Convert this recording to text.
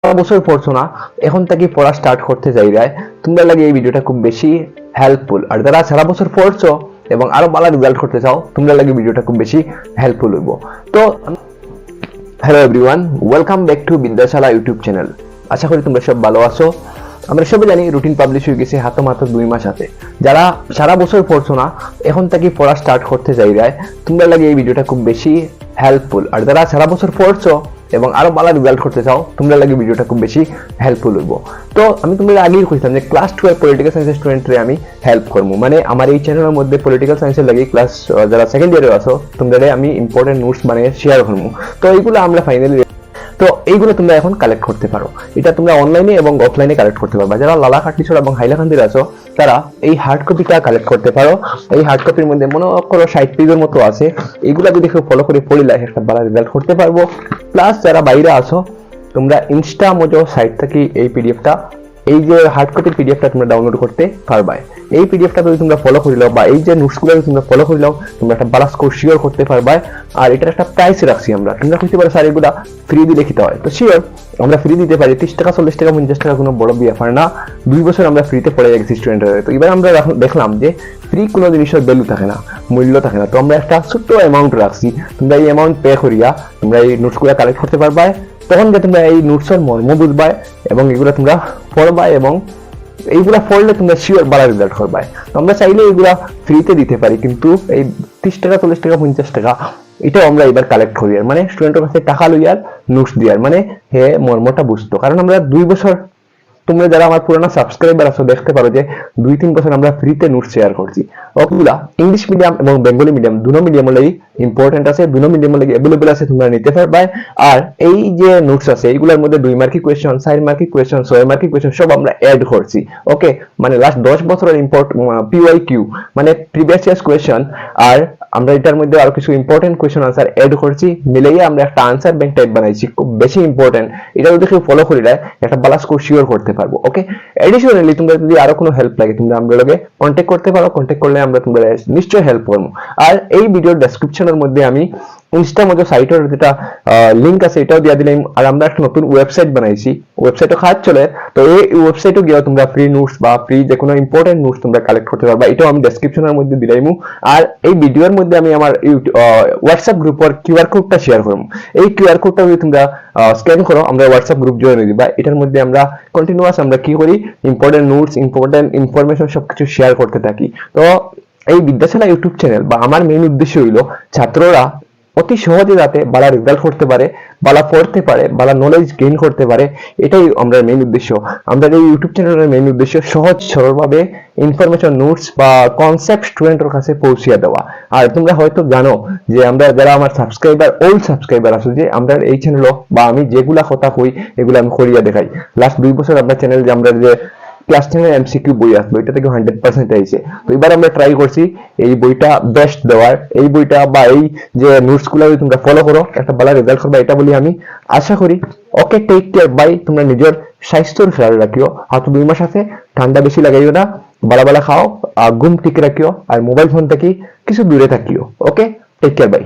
বছর পড়ছো না, এখন থেকে পড়া স্টার্ট করতে যাইরায় তোমরা লাগে এই ভিডিওটা খুব বেশি হেল্পফুল। আর যারা সারা বছর পড়ছো এবং আরো ভালো রেজাল্ট করতে চাও, তোমরা লাগে ভিডিওটা খুব বেশি হেল্পফুল হইব। তো hello everyone, welcome back to Vidyashala YouTube channel. আশা করি তোমরা সব ভালো আছো। আমরা সবাই জানি রুটিন পাবলিশ হয়ে গেছে মাত্র 2 মাস হাতে। যারা সারা বছর পড়ছো না, এখন থেকে পড়া স্টার্ট করতে যাইরায় তোমরা লাগে এই ভিডিওটা খুব বেশি হেল্পফুল। আর যারা সারা বছর পড়ছো এবং আরো ভালো রেজাল্ট করতে চাও, তোমরা লাগে ভিডিওটা খুব বেশি হেল্পফুল হইব। তো আমি তোমরা আগেই কইতাম যে ক্লাস 12 পলিটিক্যাল সায়েন্সের স্টুডেন্টরে আমি হেল্প করবো, মানে আমার এই চ্যানেলের মধ্যে পলিটিক্যাল সায়েন্সের লাগে ক্লাস যারা সেকেন্ড ইয়ারে আছো তোমরা আমি ইম্পর্টেন্ট নোটস বানিয়ে শেয়ার করবো। তো এইগুলো আমরা ফাইনালি এইগুলো তোমরা এখন কালেক্ট করতে পারো। এটা তোমরা অনলাইনে এবং অফলাইনে কালেক্ট করতে পারবা। যারা লালাকাটিছড়া এবং হাইলাকান্দির আছো তারা এই হার্ড কপিটা কালেক্ট করতে পারো। এই হার্ড কপির মধ্যে মনে করো 60 পেজের মতো আছে। এইগুলা যদি কেউ ফলো করে পড়িলে একটা ভালো রেজাল্ট করতে পারবো। প্লাস যারা বাইরে আছো তোমরা ইনস্টা মোজো সাইট থেকে এই পিডিএফটা, এই যে হার্ড কপির পিডিএফটা তোমরা ডাউনলোড করতে পারবা। এই পিডিএফটা যদি তোমরা ফলো করে নাও বা এই যে নোটসগুলো যদি তোমরা ফলো করে নাও, তোমরা একটা ভালো স্কোর শিওর করতে পারবা। আর এটার একটা প্রাইস রাখছি আমরা, তোমরা কইতে পারো স্যার এগুলা ফ্রি দিয়ে লিখিতে হয়। তো শিওর আমরা ফ্রি দিতে পারি। 30 টাকা 40 টাকা 50 টাকা কোনো বড় ব্যাপার না। 2 বছর আমরা ফ্রিতে পড়ে গেছি স্টুডেন্টরা। তো এবার আমরা দেখলাম যে ফ্রি কোনো জিনিসের ভ্যালু থাকে না, মূল্য থাকে না। তো আমরা একটা ছোট্ট অ্যামাউন্ট রাখছি, তোমরা এই অ্যামাউন্ট পে করিয়া তোমরা এই নোটসগুলো কালেক্ট করতে পারবা। তখন যে তোমরা এই নোটসের মর্ম বুঝবা এবং এগুলো তোমরা পড়বা এবং এইগুলা পড়লে তোমরা শিওর ভালো রেজাল্ট করবা। আমরা চাইলে এইগুলা ফ্রিতে দিতে পারি, কিন্তু এই 30 টাকা 40 টাকা 50 টাকা এটাও আমরা এবার কালেক্ট করি, আর মানে স্টুডেন্টের কাছে টাকা লইয়ার নোটস দিয়ার, মানে হে মর্মটা বুঝতো। কারণ আমরা 2 বছর, তোমরা যারা আমার পুরানো সাবস্ক্রাইবার আছো দেখতে পারো যে 2-3 বছর আমরা ফ্রিতে নোটস শেয়ার করছি। ওগুলা ইংলিশ মিডিয়াম এবং বেঙ্গলি মিডিয়াম দুনো মিডিয়ামের লাগি ইম্পর্টেন্ট আছে, দুনো মিডিয়ামের লাগি अवेलेबल আছে, তোমরা নিতে পারবা। আর এই যে নোটস আছে এইগুলোর মধ্যে 2 মার্কি কোয়েশ্চন, 4 মার্কি কোয়েশ্চন, 6 মার্কি কোয়েশ্চন সব আমরা অ্যাড করছি। ওকে, মানে লাস্ট 10 বছরের পিওয়াইকিউ মানে প্রিভিয়াস ইয়ার্স কোয়েশ্চন, আর আমরা এটার মধ্যে আরো কিছু ইম্পর্টেন্ট কোয়েশ্চন আনসার অ্যাড করছি, মিলাইয়া আমরা একটা আনসার ব্যাংক টাইপ বানাইছি, খুব বেশি ইম্পর্টেন্ট। এটা যদি কেউ ফলো করে দেয় একটা ভালো স্কোর শিওর করতে পারবো। ওকে, এডিশনালি তোমরা যদি আরো কোনো হেল্প লাগে তোমরা আমরা লগে কন্টাক্ট করতে পারো। কন্টাক্ট করলে আমরা তোমরা নিশ্চয়ই হেল্প করবো। আর এই ভিডিওর ডেসক্রিপশনের মধ্যে আমি ইনস্টা মধ্যে সাইটের যেটা লিংক আছে এটাও দিয়ে দিলাম। আর আমরা একটা নতুন ওয়েবসাইট বানাইছি, ওয়েবসাইটও কাজ চলে। তো এই ওয়েবসাইটও গিয়ে তোমরা ফ্রি নোটস বা ফ্রি যে কোনো ইম্পর্টেন্ট নোটস তোমরা কালেক্ট করতে পারবা। এটাও আমি ডেসক্রিপশনের মধ্যে দিলাইমু। আর এই ভিডিওর মধ্যে আমি আমার হোয়াটসঅ্যাপ গ্রুপের কিউআর কোডটা শেয়ার করবো। এই কিউআর কোডটা যদি তোমরা স্ক্যান করো আমরা হোয়াটসঅ্যাপ গ্রুপ জয়েন হয়ে দিবা। এটার মধ্যে আমরা কন্টিনিউয়াস আমরা কি করি, ইম্পর্টেন্ট নোটস ইম্পর্টেন্ট ইনফরমেশন সবকিছু শেয়ার করতে থাকি। তো এই বিদ্যাশালা ইউটিউব চ্যানেল বা আমার মেইন উদ্দেশ্য হইলো ছাত্ররা অতি সহজে যাতে ভালো রেজাল্ট করতে পারে, ভালো পড়তে পারে, ভালো নলেজ গেইন করতে পারে। এটাই আমরা মেইন উদ্দেশ্য। আমরা এই ইউটিউব চ্যানেলের মেইন উদ্দেশ্য সহজ সরলভাবে ইনফরমেশন নোটস বা কনসেপ্ট স্টুডেন্টের কাছে পৌঁছিয়ে দেওয়া। আর তোমরা হয়তো জানো যে আমরা যারা আমার সাবস্ক্রাইবার ওল্ড সাবস্ক্রাইবার আছে যে আমরা এই চ্যানেল বা আমি যেগুলা কথা কই এগুলো আমি করিয়া দেখাই। লাস্ট 2 বছর আমরা চ্যানেল যে আমরা যে ক্লাস 10 এর এমসিকিউ বই আসলো এটা থেকে 100% আইছে। তো এবার আমরা ট্রাই করছি এই বইটা বেস্ট দেওয়ার। এই বইটা বা এই যে নোটস গুলো তোমরা ফলো করো একটা ভালো রেজাল্ট করবে, এটা বলি আমি আশা করি। ওকে, টেক কেয়ার বাই। তোমরা নিজের স্বাস্থ্যের খেয়াল রাখিও। হাতে 2 মাস আছে, ঠান্ডা বেশি লাগাইও না, ভালো ভালো খাও, ঘুম ঠিক রাখিও, আর মোবাইল ফোন থেকে কিছু দূরে থাকিও। ওকে, টেক কেয়ার বাই।